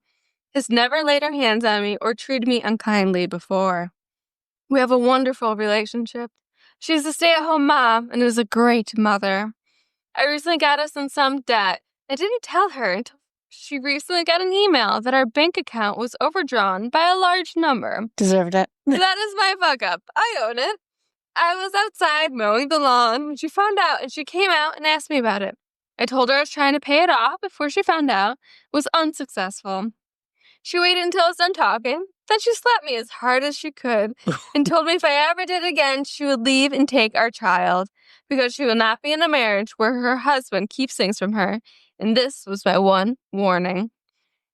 has never laid her hands on me or treated me unkindly before. We have a wonderful relationship. She's a stay-at-home mom and is a great mother. I recently got us in some debt. I didn't tell her until she recently got an email that our bank account was overdrawn by a large number. Deserved it. That is my fuck up. I own it. I was outside mowing the lawn when she found out, and she came out and asked me about it. I told her I was trying to pay it off before she found out. It was unsuccessful. She waited until I was done talking. Then she slapped me as hard as she could and told me if I ever did it again, she would leave and take our child because she will not be in a marriage where her husband keeps things from her. And this was my one warning.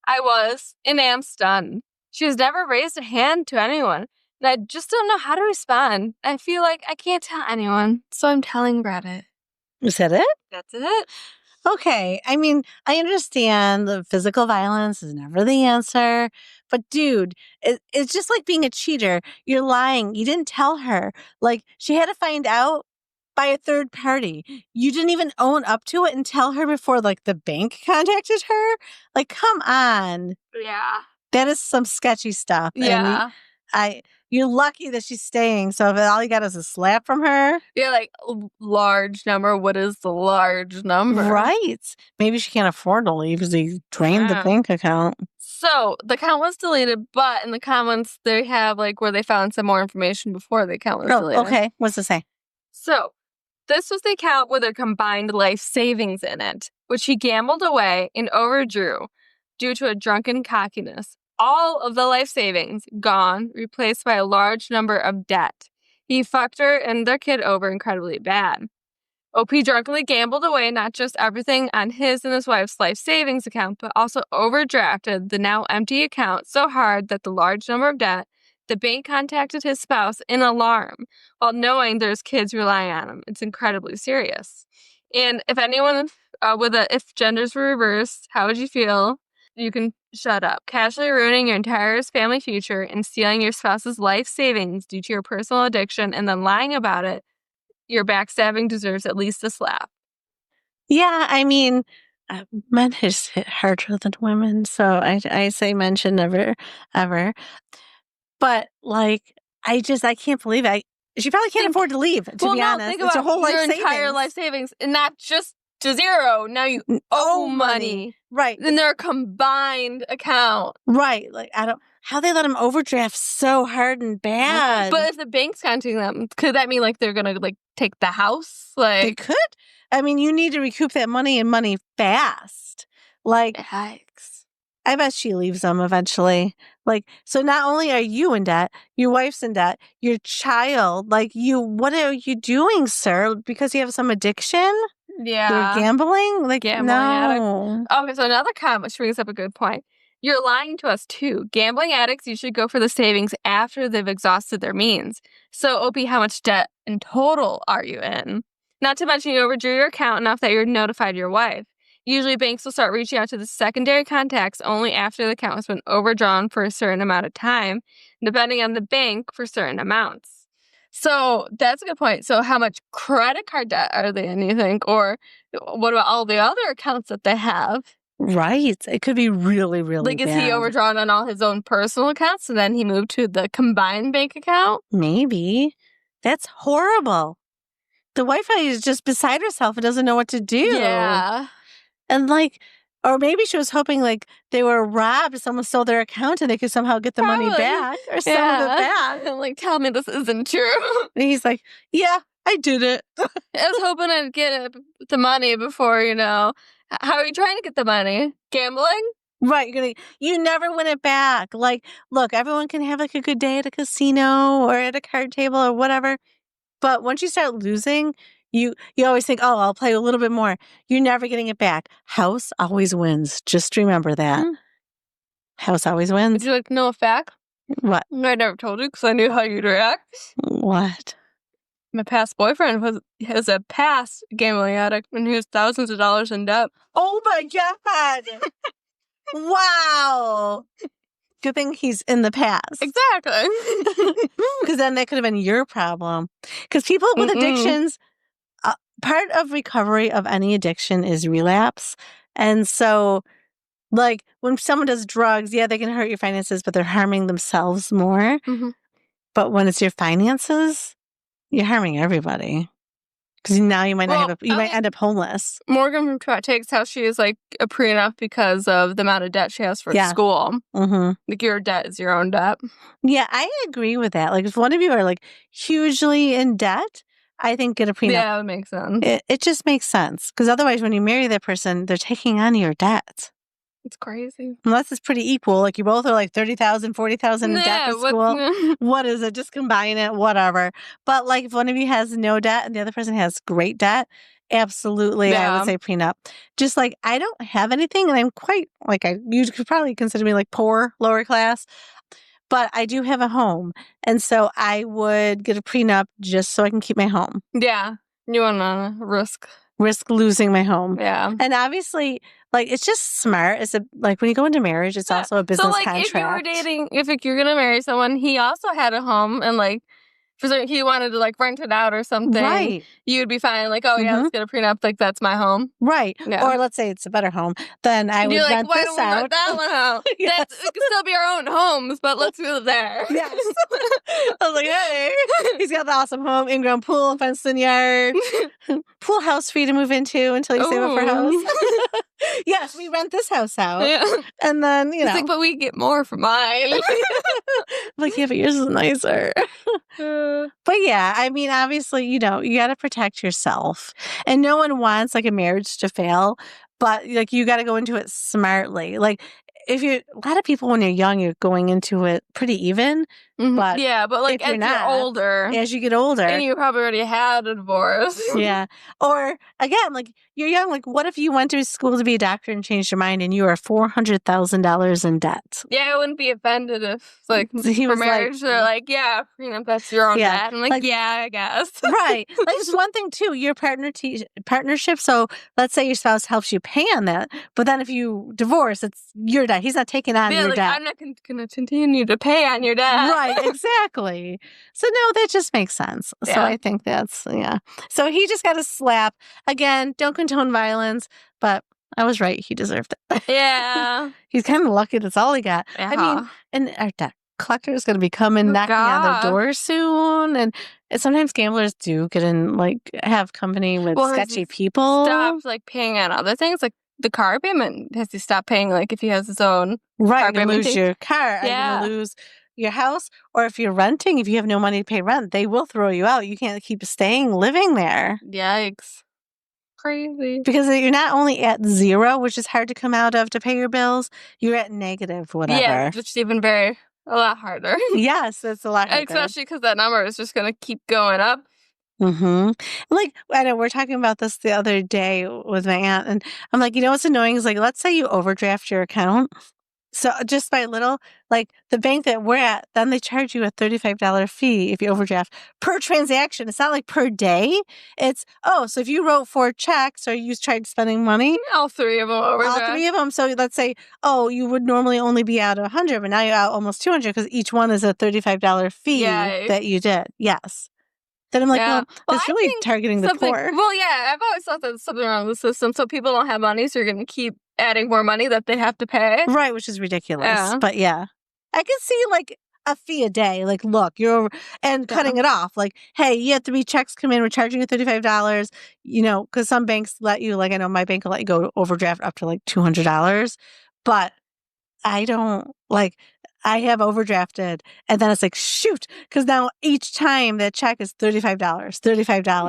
I was and am stunned. She has never raised a hand to anyone, and I just don't know how to respond. I feel like I can't tell anyone, so I'm telling Reddit. Is that it? That's it. Okay. I mean, I understand the physical violence is never the answer. But dude, it's just like being a cheater. You're lying. You didn't tell her. Like, she had to find out by a third party. You didn't even own up to it and tell her before, like, the bank contacted her. Like, come on. Yeah. That is some sketchy stuff. Yeah. And You're lucky that she's staying. So if all you got is a slap from her. Yeah, like large number. What is the large number? Right. Maybe she can't afford to leave because he drained the bank account. So the account was deleted, but in the comments they have like where they found some more information before the account was deleted. Okay. What's it say? So this was the account with their combined life savings in it, which he gambled away and overdrew due to a drunken cockiness. All of the life savings gone, replaced by a large number of debt. He fucked her and their kid over incredibly bad. OP drunkenly gambled away not just everything on his and his wife's life savings account, but also overdrafted the now empty account so hard that the large number of debt, the bank contacted his spouse in alarm while knowing there's kids relying on him. It's incredibly serious. And if anyone if genders were reversed, how would you feel? You can shut up. Casually ruining your entire family future and stealing your spouse's life savings due to your personal addiction and then lying about it. Your backstabbing deserves at least a slap. Yeah, I mean, men has hit harder than women, so I say men should never, ever. But like, I can't believe it. She probably can't afford to leave, to be honest. Think it's about your whole your life entire savings. life savings, and not just to zero. Now you owe money. Right. In their combined account. Right. Like, how they let them overdraft so hard and bad. But if the bank's counting them, could that mean like they're gonna like take the house? Like they could. I mean, you need to recoup that money and money fast. Like, yikes. I bet she leaves them eventually. Like, so not only are you in debt, your wife's in debt, your child, what are you doing, sir? Because you have some addiction? Yeah. You're gambling? Like, gambling no. Addict. Okay, so another comment, which brings up a good point. You're lying to us too. Gambling addicts usually go for the savings after they've exhausted their means. So, OP, how much debt in total are you in? Not to mention you overdrew your account enough that you're notified your wife. Usually banks will start reaching out to the secondary contacts only after the account has been overdrawn for a certain amount of time, depending on the bank for certain amounts. So that's a good point. So how much credit card debt are they in, you think? Or what about all the other accounts that they have? Right. It could be really, really bad. Is bad. He overdrawn on all his own personal accounts and then he moved to the combined bank account? Maybe. That's horrible. The Wi-Fi is just beside herself and doesn't know what to do. Yeah. And or maybe she was hoping they were robbed, someone stole their account and they could somehow get the money back or some of it back. Tell me this isn't true. And he's like, yeah, I did it. I was hoping I'd get the money before, How are you trying to get the money? Gambling? Right. You never win it back. Look, everyone can have a good day at a casino or at a card table or whatever. But once you start losing, you always think, oh, I'll play a little bit more. You're never getting it back. House always wins. Just remember that. House always wins. Would you like to know a fact? What? I never told you because I knew how you'd react. What? My past boyfriend was a past gambling addict and he was thousands of dollars in debt. Oh my God. Wow. Good thing he's in the past. Exactly. Because then that could have been your problem. Because people with addictions, part of recovery of any addiction is relapse. And so, when someone does drugs, yeah, they can hurt your finances, but they're harming themselves more. Mm-hmm. But when it's your finances, you're harming everybody. Because now you might might end up homeless. Morgan from Twat Takes how she is a prenup because of the amount of debt she has for school. Mm-hmm. Your debt is your own debt. Yeah, I agree with that. If one of you are hugely in debt, I think get a prenup. Yeah, it makes sense. It just makes sense. Because otherwise, when you marry that person, they're taking on your debt. It's crazy. Unless it's pretty equal. You both are $30,000, $40,000 in debt to school. What is it? Just combine it, whatever. But if one of you has no debt and the other person has great debt, absolutely, I would say prenup. Just I don't have anything and I'm quite, you could probably consider me poor, lower class. But I do have a home. And so I would get a prenup just so I can keep my home. Yeah. You want to risk losing my home. Yeah. And obviously, it's just smart. It's when you go into marriage, it's also a business contract. If you were dating, if you're going to marry someone, he also had a home and he wanted to like rent it out or something, Right. you'd be fine. Like, oh yeah, let's get a prenup. Like that's my home. Right. Yeah. Or let's say it's a better home. Then I would You're like, rent why this don't we out. rent that one out? Yes. It could still be our own homes, but let's move there. Yes. I was like, hey, he's got the awesome home, in-ground pool, fenced in yard, pool house for you to move into until you save up for a house. Yes, we rent this house out. Yeah. And then, It's like, but we get more for mine. I'm like, yeah, but yours is nicer. But yeah, I mean, obviously, you got to protect yourself. And no one wants like a marriage to fail, but like you got to go into it smartly. Like a lot of people when you're young, you're going into it pretty even. But yeah, but like as you're older, as you get older, and you probably already had a divorce. Yeah. Or again, like you're young. Like, what if you went to school to be a doctor and changed your mind and you are $400,000 in debt? Yeah, I wouldn't be offended if like he for was marriage they're like, yeah, that's your own debt. I'm like, yeah, I guess. Right. Like just one thing too, your partnership. So let's say your spouse helps you pay on that, but then if you divorce, it's your debt. He's not taking on your debt. I'm not going to continue to pay on your debt. Right. Exactly. So no, that just makes sense. Yeah. So I think that's, So he just got a slap. Again, don't condone violence, but I was right. He deserved it. Yeah. He's kind of lucky that's all he got. Yeah. I mean, and our debt collector is going to be coming knocking on the door soon. And sometimes gamblers do get in, like, have company with sketchy people. Stop, like, paying on other things, like the car payment. Has to stop paying, like, if he has his own car payment. Lose your car. Yeah. You're going to lose your house. Or if you're renting, if you have no money to pay rent, they will throw you out. You can't keep living there. Yikes. Crazy. Because you're not only at zero, which is hard to come out of to pay your bills, you're at negative whatever. Yeah, which is even a lot harder. Yes, it's a lot harder. Especially because that number is just going to keep going up. Like, I know we're talking about this the other day with my aunt, and I'm like, what's annoying is like, let's say you overdraft your account. So just by little, like the bank that we're at, then they charge you a $35 fee if you overdraft per transaction. It's not like per day. It's, so if you wrote 4 checks or you tried spending money. All 3 of them overdraft. All 3 of them. So let's say, you would normally only be out 100, but now you're out almost 200 because each one is a $35 fee that you did. Yes. Then I'm like, it's really targeting the poor. Well, yeah, I've always thought there's something wrong with the system. So people don't have money, so you're going to keep adding more money that they have to pay. Right, which is ridiculous. Yeah. But yeah, I can see like a fee a day. Like, look, you're over and cutting it off. Like, hey, you have 3 checks come in. We're charging you $35. Because some banks let you, like, I know my bank will let you go overdraft up to like $200. But I don't I have overdrafted, and then it's like, shoot, because now each time that check is $35.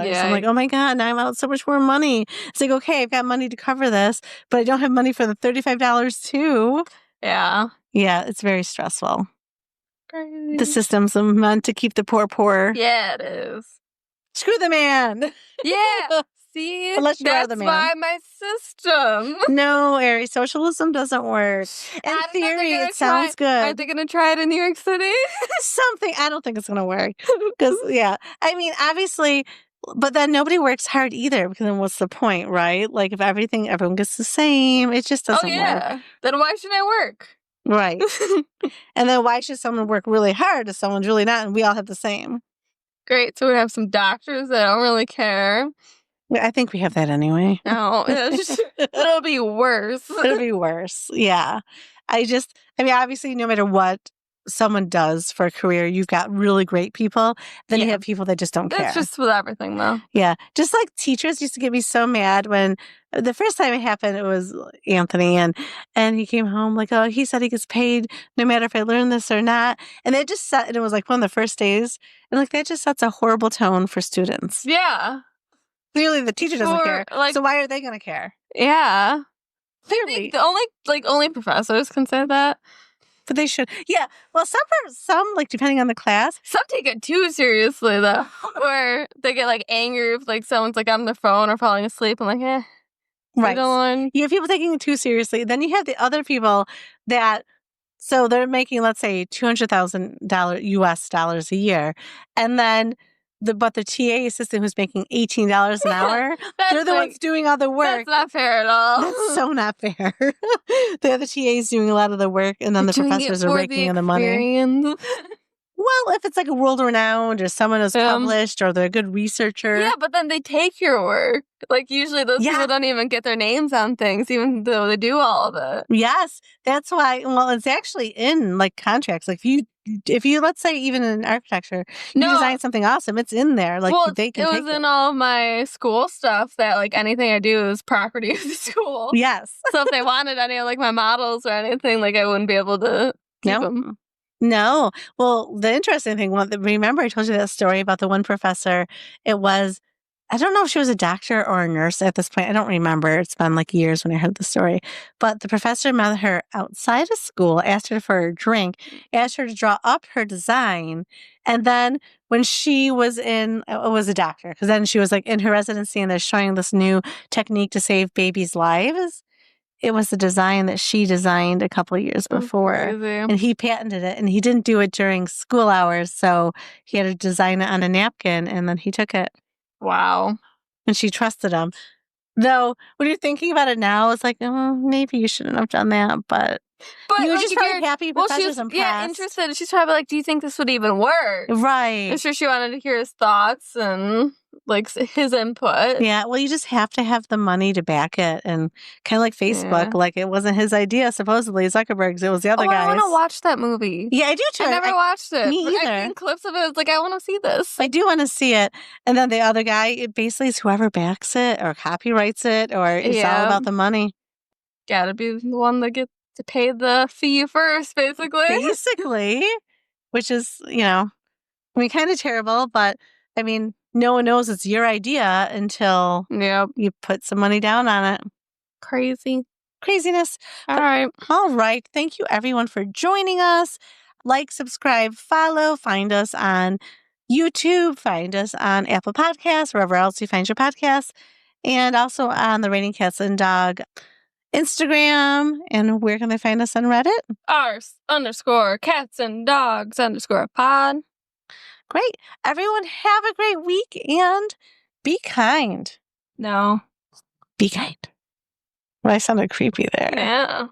Yeah. I'm like, oh my God, now I'm out so much more money. It's like, okay, I've got money to cover this, but I don't have money for the $35 too. Yeah. Yeah, it's very stressful. Crazy. The system's meant to keep the poor. Yeah, it is. Screw the man. Yeah. See, unless you are the man. That's why my system. No, Ari, socialism doesn't work. In theory, it sounds good. Are they going to try it in New York City? Something. I don't think it's going to work. Because, I mean, obviously, but then nobody works hard either. Because then what's the point, right? Like, if everyone gets the same, it just doesn't work. Then why should I work? Right. And then why should someone work really hard if someone's really not and we all have the same? Great. So we have some doctors that don't really care. I think we have that anyway. No, it'll be worse. It'll be worse. Yeah. I mean, obviously, no matter what someone does for a career, you've got really great people. Then you have people that just don't care. That's just with everything, though. Yeah. Just like teachers used to get me so mad when the first time it happened, it was Anthony, and he came home like, oh, he said he gets paid no matter if I learn this or not. And it was like one of the first days. And like, that just sets a horrible tone for students. Yeah. Clearly, the teacher doesn't care. So why are they going to care? Yeah. Clearly. I think the only professors can say that. But they should. Yeah. Well, some, like, depending on the class. Some take it too seriously, though. Or they get, like, angry if, like, someone's, like, on their phone or falling asleep. I'm like, Right. You have people taking it too seriously. Then you have the other people that, so they're making, let's say, $200,000 US dollars a year. And then but the TA assistant who's making $18 an hour, they're the ones doing all the work. That's not fair at all. That's so not fair. The other TA's doing a lot of the work, and then the professors are raking in the money. Well, if it's like a world-renowned or someone who's published or they're a good researcher. Yeah, but then they take your work. Like, usually those people don't even get their names on things, even though they do all of it. Yes, that's why. Well, it's actually in like contracts. Like if you let's say even in architecture, you design something awesome, it's in there. Like they can take it. It was in all of my school stuff that like anything I do is property of the school. Yes. So if they wanted any of like my models or anything, like I wouldn't be able to keep them. No. Well, the interesting thing, remember I told you that story about the one professor. It was, I don't know if she was a doctor or a nurse at this point. I don't remember. It's been like years when I heard the story. But the professor met her outside of school, asked her for a drink, asked her to draw up her design. And then when she was it was a doctor, because then she was like in her residency and they're showing this new technique to save babies' lives. It was the design that she designed a couple of years before. And he patented it, and he didn't do it during school hours, so he had to design it on a napkin, and then he took it. Wow. And she trusted him. Though, when you're thinking about it now, it's like, oh, maybe you shouldn't have done that, but you were like, just probably happy professor's impressed. Yeah, interested. She's probably like, do you think this would even work? Right. I'm sure she wanted to hear his thoughts and like his input. Yeah, well, you just have to have the money to back it. And kind of like Facebook, like it wasn't his idea, supposedly, Zuckerberg's. It was the other guys. I want to watch that movie. Yeah, I do too. I never watched it. Me either. I've seen clips of it. It's like, I want to see this. I do want to see it. And then the other guy, it basically is whoever backs it or copyrights it, or it's all about the money. Gotta be the one that gets to pay the fee first, basically. Basically, which is, I mean, kind of terrible, but I mean, no one knows it's your idea until you put some money down on it. Craziness. All right. Thank you, everyone, for joining us. Like, subscribe, follow. Find us on YouTube. Find us on Apple Podcasts, wherever else you find your podcasts. And also on the Raining Cats and Dog Instagram. And where can they find us on Reddit? rs_cats_and_dogs_pod. Great. Everyone have a great week and be kind. No. Be kind. Well, I sounded creepy there. Yeah.